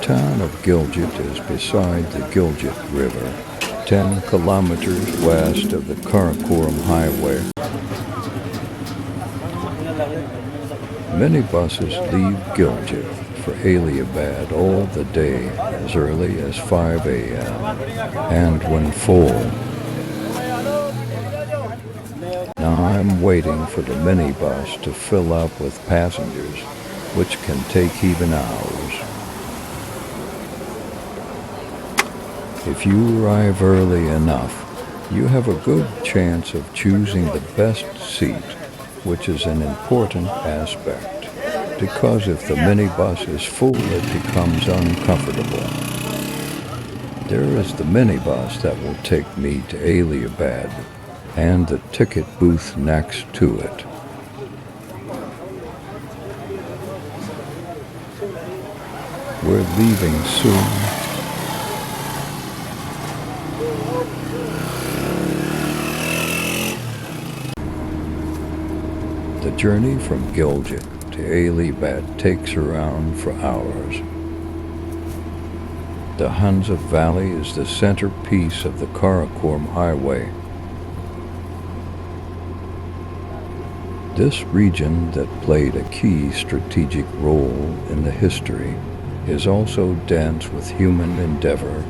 town of Gilgit is beside the Gilgit River, 10 kilometers west of the Karakoram Highway. Many buses leave Gilgit for Aliabad all the day as early as 5 a.m. and when full. Now I'm waiting for the minibus to fill up with passengers, which can take even hours. If you arrive early enough, you have a good chance of choosing the best seat, which is an important aspect, because if the minibus is full, it becomes uncomfortable. There is the minibus that will take me to Aliabad, and the ticket booth next to it. We're leaving soon. The journey from Gilgit to Aliabad takes around for hours. The Hunza Valley is the centerpiece of the Karakoram Highway. This region that played a key strategic role in the history is also dense with human endeavor,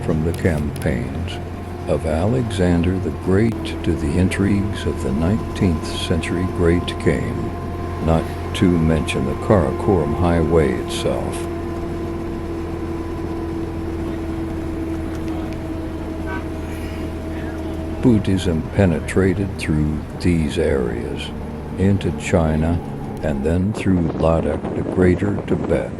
from the campaigns of Alexander the Great to the intrigues of the 19th century Great Game, not to mention the Karakoram Highway itself. Buddhism penetrated through these areas into China and then through Ladakh to Greater Tibet.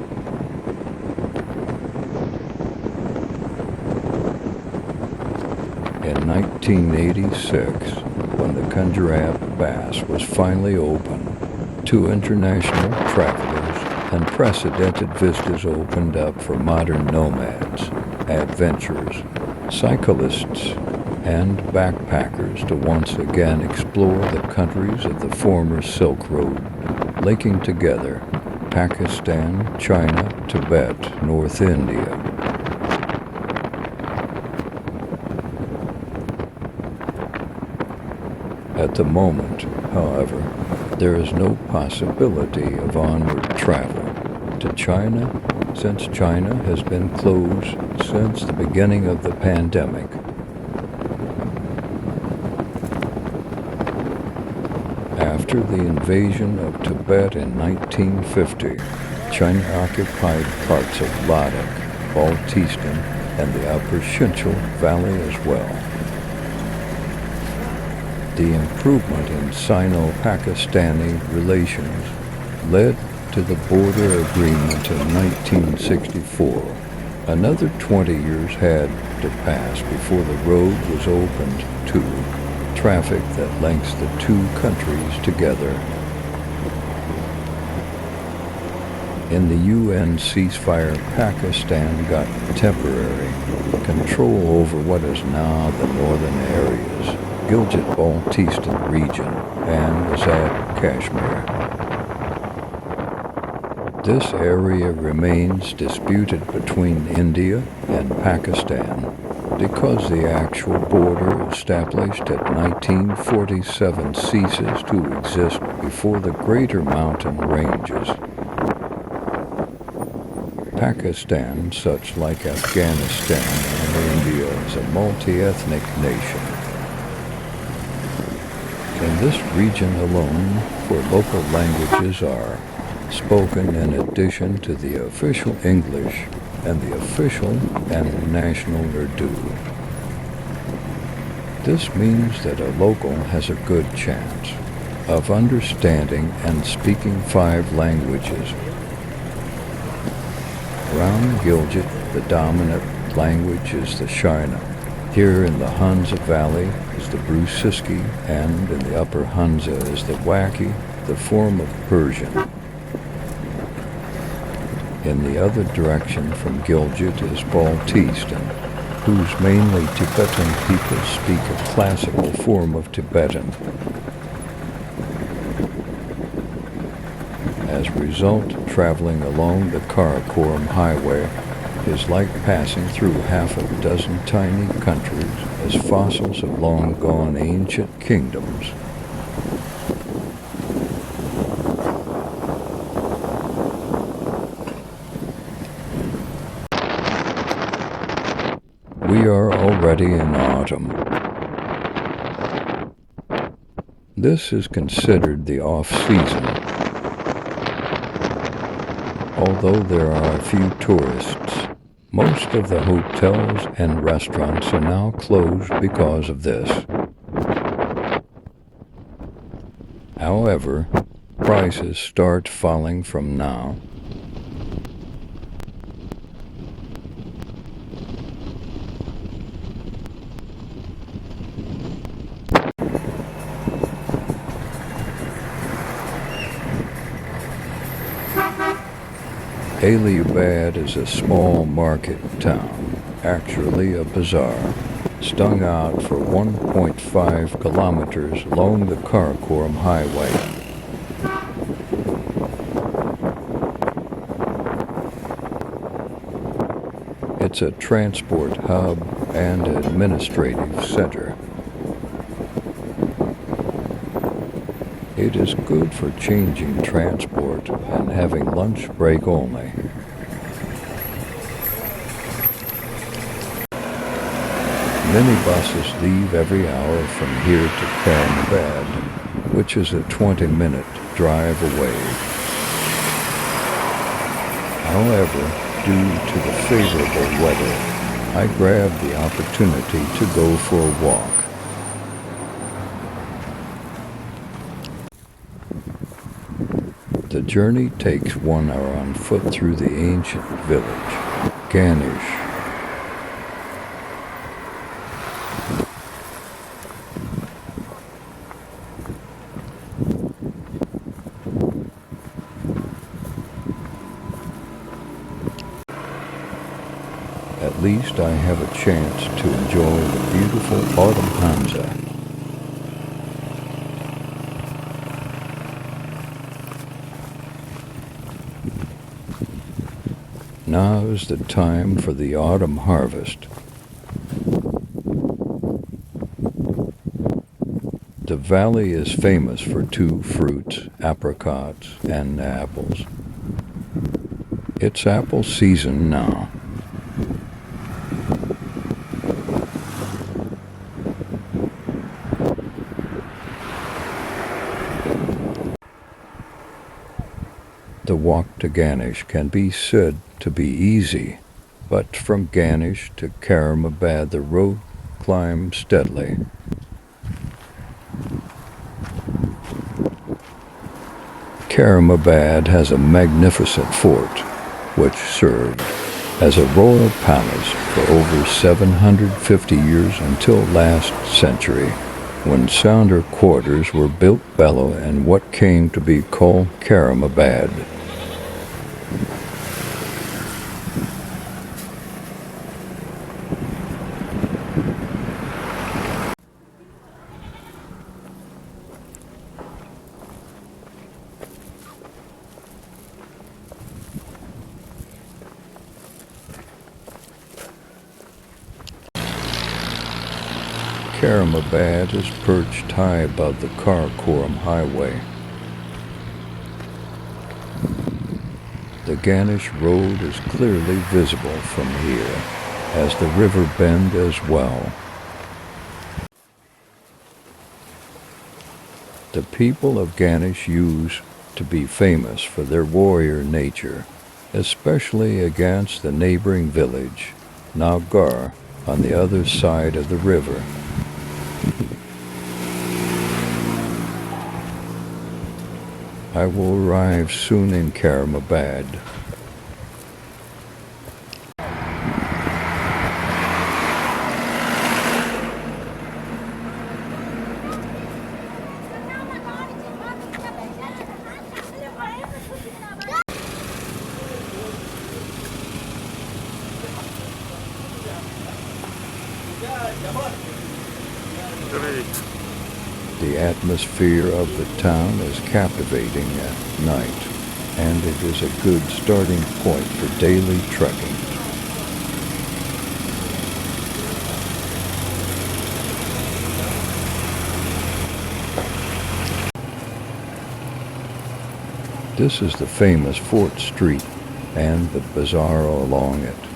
In 1986, when the Karimabad Pass was finally open to international travelers, unprecedented vistas opened up for modern nomads, adventurers, cyclists, and backpackers to once again explore the countries of the former Silk Road, linking together Pakistan, China, Tibet, North India. At the moment, however, there is no possibility of onward travel to China, since China has been closed since the beginning of the pandemic. After the invasion of Tibet in 1950, China occupied parts of Ladakh, Baltistan, and the upper Shinchal Valley as well. The improvement in Sino-Pakistani relations led to the border agreement in 1964. Another 20 years had to pass before the road was opened to traffic that links the two countries together. In the UN ceasefire, Pakistan got temporary control over what is now the northern areas, Gilgit-Baltistan region, and Azad Kashmir. This area remains disputed between India and Pakistan because the actual border established at 1947 ceases to exist before the greater mountain ranges. Pakistan, such like Afghanistan and India, is a multi-ethnic nation. In this region alone, where local languages are spoken in addition to the official English and the official and national Urdu. This means that a local has a good chance of understanding and speaking 5 languages. Around Gilgit, the dominant language is the Shina. Here in the Hunza Valley is the Brusiski, and in the upper Hunza is the Waki, the form of Persian. In the other direction from Gilgit is Baltistan, whose mainly Tibetan people speak a classical form of Tibetan. As a result, traveling along the Karakoram Highway is like passing through half a dozen tiny countries as fossils of long-gone ancient kingdoms. We are already in autumn. This is considered the off-season, although there are a few tourists. Most of the hotels and restaurants are now closed because of this. However, prices start falling from now. Aliabad is a small market town, actually a bazaar, stung out for 1.5 kilometers along the Karakoram Highway. It's a transport hub and administrative center. It is good for changing transport and having lunch break only. Minibuses leave every hour from here to Karimabad, which is a 20-minute drive away. However, due to the favorable weather, I grabbed the opportunity to go for a walk. The journey takes 1 hour on foot through the ancient village, Ganish. At least I have a chance to enjoy the beautiful autumn Hunza. Now is the time for the autumn harvest. The valley is famous for two fruits, apricots and apples. It's apple season now. The walk to Ganish can be said to be easy, but from Ganish to Karimabad the road climbs steadily. Karimabad has a magnificent fort, which served as a royal palace for over 750 years until last century, when sounder quarters were built below in what came to be called Karimabad. Karimabad is perched high above the Karakoram Highway. The Ganish Road is clearly visible from here, as the river bend as well. The people of Ganish used to be famous for their warrior nature, especially against the neighboring village, Nagar, on the other side of the river. I will arrive soon in Karimabad. The atmosphere of the town is captivating at night, and it is a good starting point for daily trekking. This is the famous Fort Street and the bazaar along it.